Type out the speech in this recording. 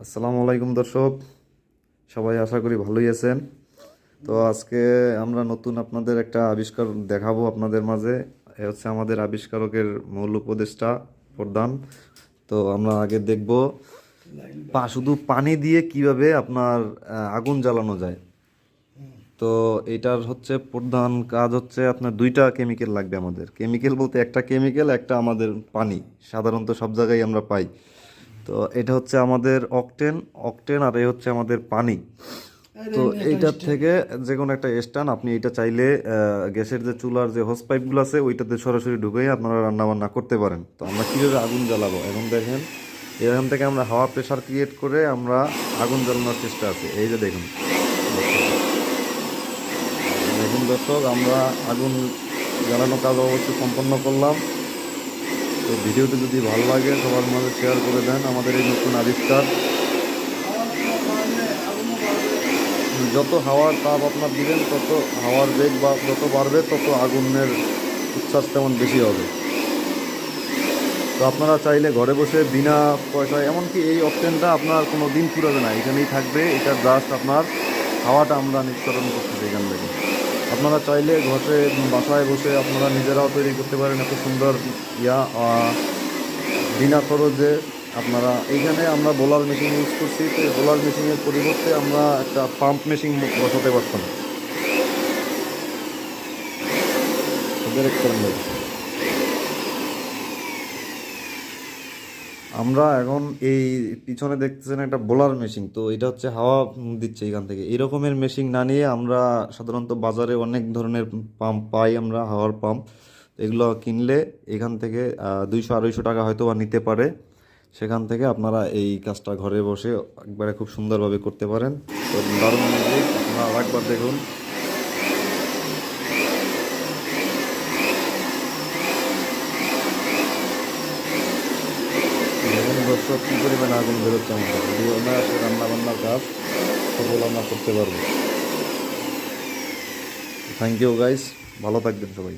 আসসালামু আলাইকুম দর্শক, সবাই আশা করি ভালোই আছেন। তো আজকে আমরা নতুন আপনাদের একটা আবিষ্কার দেখাবো আপনাদের মাঝে। এ হচ্ছে আমাদের আবিষ্কারকের মূল উপদেষ্টা প্রধান। তো আমরা আগে দেখব শুধু পানি দিয়ে কিভাবে আপনার আগুন জ্বালানো যায়। তো এটার হচ্ছে প্রধান কাজ হচ্ছে আপনার দুইটা কেমিক্যাল লাগবে আমাদের। কেমিক্যাল বলতে একটা কেমিক্যাল, একটা আমাদের পানি, সাধারণত সব জায়গায় আমরা পাই। তো এটা হচ্ছে আমাদের অকটেন অকটেন আর এই হচ্ছে আমাদের পানি। তো এইটার থেকে যে কোনো একটা স্ট্যান্ড আপনি এটা চাইলে গ্যাসের যে চুলার যে হোস পাইপগুলো আছে ওইটাতে সরাসরি ঢুকিয়ে আপনারা রান্না বান্না করতে পারেন। তো আমরা কীভাবে আগুন জ্বালাবো এখন দেখেন। এখান থেকে আমরা হাওয়া প্রেশার ক্রিয়েট করে আমরা আগুন জ্বালানোর চেষ্টা আছে। এই যে দেখুন দেখুন দর্শক, আমরা আগুন জ্বালানো কাজ অবশ্যই সম্পন্ন করলাম। তো ভিডিওটি যদি ভালো লাগে সবার মাঝে শেয়ার করে দেন আমাদের এই নতুন আবিষ্কার। যত হাওয়ার তাপ আপনার দিবেন তত হাওয়ার বেগ বা যত বাড়বে তত আগুনের উচ্ছ্বাস তেমন বেশি হবে। তো আপনারা চাইলে ঘরে বসে বিনা পয়সায়, এমনকি এই অপশনটা আপনার কোনো দিন ফুরাবে না, এখানেই থাকবে। এটা জাস্ট আপনার হাওয়াটা আমরা নিঃসরণ করতেছি এখান থেকে। আপনারা চাইলে ঘরে বাসায় বসে আপনারা নিজেরাও তৈরি করতে পারেন এত সুন্দর বিনা খরচে। আপনারা এইখানে আমরা বোলার মেশিন ইউজ করছি। তো বোলার মেশিনের পরিবর্তে আমরা একটা পাম্প মেশিন বসাতে পারতাম। আমরা এখন এই পিছনে দেখতেছেন একটা বোলার মেশিন। তো এটা হচ্ছে হাওয়া দিচ্ছে এখান থেকে। এই রকমের মেশিন না নিয়ে আমরা সাধারণত বাজারে অনেক ধরনের পাম্প পাই, আমরা হাওয়ার পাম্প। এগুলো কিনলে এখান থেকে 200-250 টাকা হয়তো বা নিতে পারে। সেখান থেকে আপনারা এই কাজটা ঘরে বসে একবারে খুব সুন্দরভাবে করতে পারেন। তো দারুণ ম্যাজিক, আপনারা একবার দেখুন। দেখুন দর্শক কী পরিমাণে আগুন বেরোচ্ছে আমাদের। যদি অনায়াসে রান্না বান্নার কাজ সফল আমরা করতে পারবো। থ্যাংক ইউ গাইস, ভালো থাকবেন সবাই।